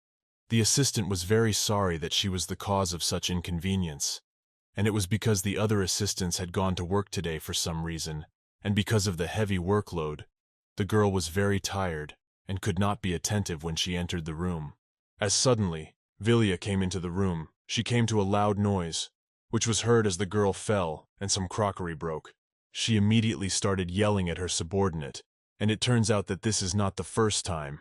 A: The assistant was very sorry that she was the cause of such inconvenience, and it was because the other assistants had gone to work today for some reason, and because of the heavy workload, the girl was very tired and could not be attentive when she entered the room. As suddenly, Vilya came into the room. She came to a loud noise, which was heard as the girl fell and some crockery broke. She immediately started yelling at her subordinate, and it turns out that this is not the first time.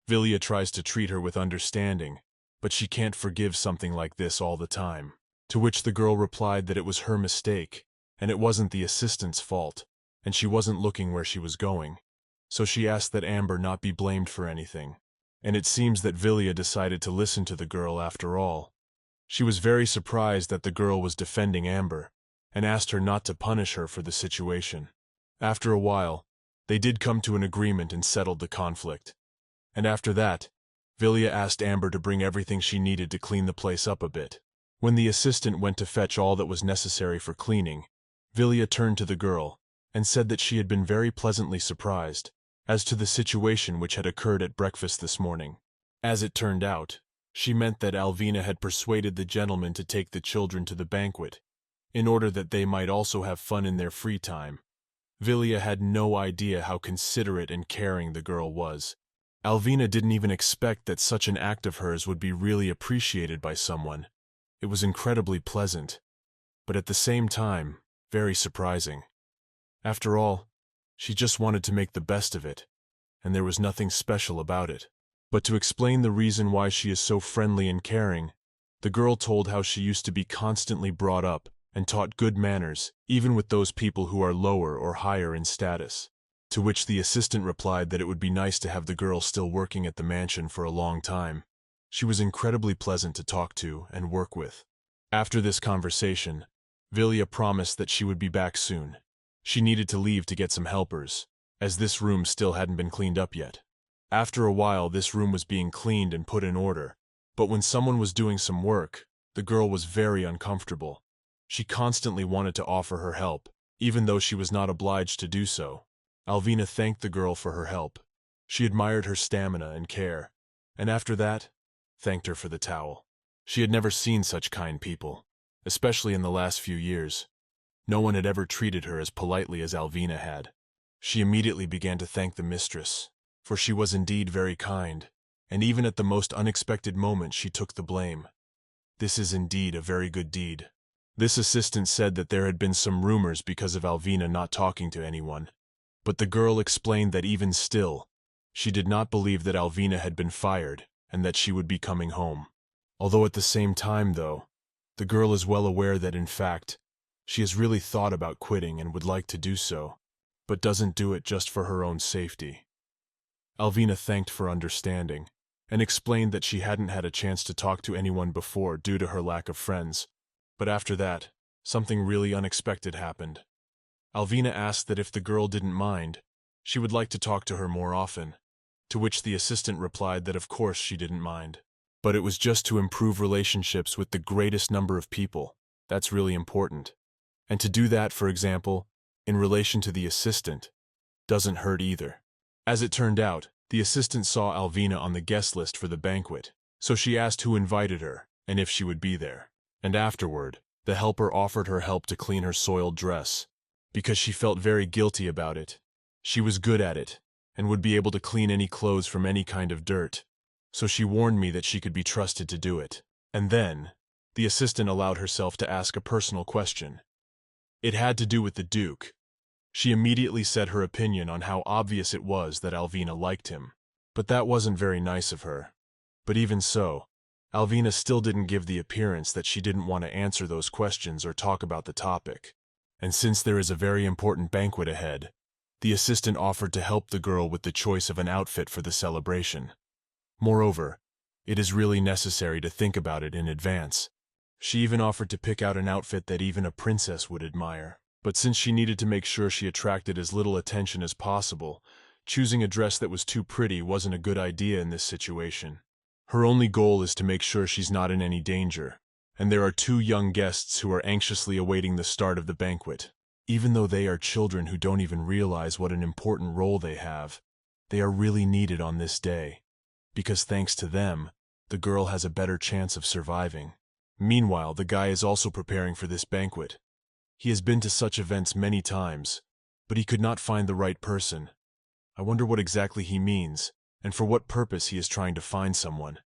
A: Vilya tries to treat her with understanding, but she can't forgive something like this all the time. To which the girl replied that it was her mistake, and it wasn't the assistant's fault, and she wasn't looking where she was going. So she asked that Amber not be blamed for anything. And it seems that Vilya decided to listen to the girl after all. She was very surprised that the girl was defending Amber, and asked her not to punish her for the situation. After a while, they did come to an agreement and settled the conflict. And after that, Vilya asked Amber to bring everything she needed to clean the place up a bit. When the assistant went to fetch all that was necessary for cleaning, Vilya turned to the girl and said that she had been very pleasantly surprised as to the situation which had occurred at breakfast this morning. As it turned out, she meant that Alvina had persuaded the gentleman to take the children to the banquet, in order that they might also have fun in their free time. Vilya had no idea how considerate and caring the girl was. Alvina didn't even expect that such an act of hers would be really appreciated by someone. It was incredibly pleasant, but at the same time, very surprising. After all, she just wanted to make the best of it, and there was nothing special about it. But to explain the reason why she is so friendly and caring, the girl told how she used to be constantly brought up and taught good manners, even with those people who are lower or higher in status. To which the assistant replied that it would be nice to have the girl still working at the mansion for a long time. She was incredibly pleasant to talk to and work with. After this conversation, Vilya promised that she would be back soon. She needed to leave to get some helpers, as this room still hadn't been cleaned up yet. After a while, this room was being cleaned and put in order, but when someone was doing some work, the girl was very uncomfortable. She constantly wanted to offer her help, even though she was not obliged to do so. Alvina thanked the girl for her help. She admired her stamina and care, and after that, thanked her for the towel. She had never seen such kind people, especially in the last few years. No one had ever treated her as politely as Alvina had. She immediately began to thank the mistress, for she was indeed very kind, and even at the most unexpected moment she took the blame. This is indeed a very good deed. This assistant said that there had been some rumors because of Alvina not talking to anyone, but the girl explained that even still, she did not believe that Alvina had been fired and that she would be coming home. Although at the same time, though, the girl is well aware that in fact, she has really thought about quitting and would like to do so, but doesn't do it just for her own safety. Alvina thanked for understanding, and explained that she hadn't had a chance to talk to anyone before due to her lack of friends. But after that, something really unexpected happened. Alvina asked that if the girl didn't mind, she would like to talk to her more often, to which the assistant replied that of course she didn't mind. But it was just to improve relationships with the greatest number of people. That's really important. And to do that, for example, in relation to the assistant, Doesn't hurt either. As it turned out, the assistant saw Alvina on the guest list for the banquet, so she asked who invited her and if she would be there. And afterward, the helper offered her help to clean her soiled dress, because she felt very guilty about it. She was good at it, and would be able to clean any clothes from any kind of dirt, so she warned me that she could be trusted to do it. And then, the assistant allowed herself to ask a personal question. It had to do with the Duke. She immediately said her opinion on how obvious it was that Alvina liked him. But that wasn't very nice of her. But even so, Alvina still didn't give the appearance that she didn't want to answer those questions or talk about the topic. And since there is a very important banquet ahead, the assistant offered to help the girl with the choice of an outfit for the celebration. Moreover, it is really necessary to think about it in advance. She even offered to pick out an outfit that even a princess would admire. But since she needed to make sure she attracted as little attention as possible, choosing a dress that was too pretty wasn't a good idea in this situation. Her only goal is to make sure she's not in any danger, and there are 2 young guests who are anxiously awaiting the start of the banquet. Even though they are children who don't even realize what an important role they have, they are really needed on this day, because thanks to them, the girl has a better chance of surviving. Meanwhile, the guy is also preparing for this banquet. He has been to such events many times, but he could not find the right person. I wonder what exactly he means, and for what purpose he is trying to find someone.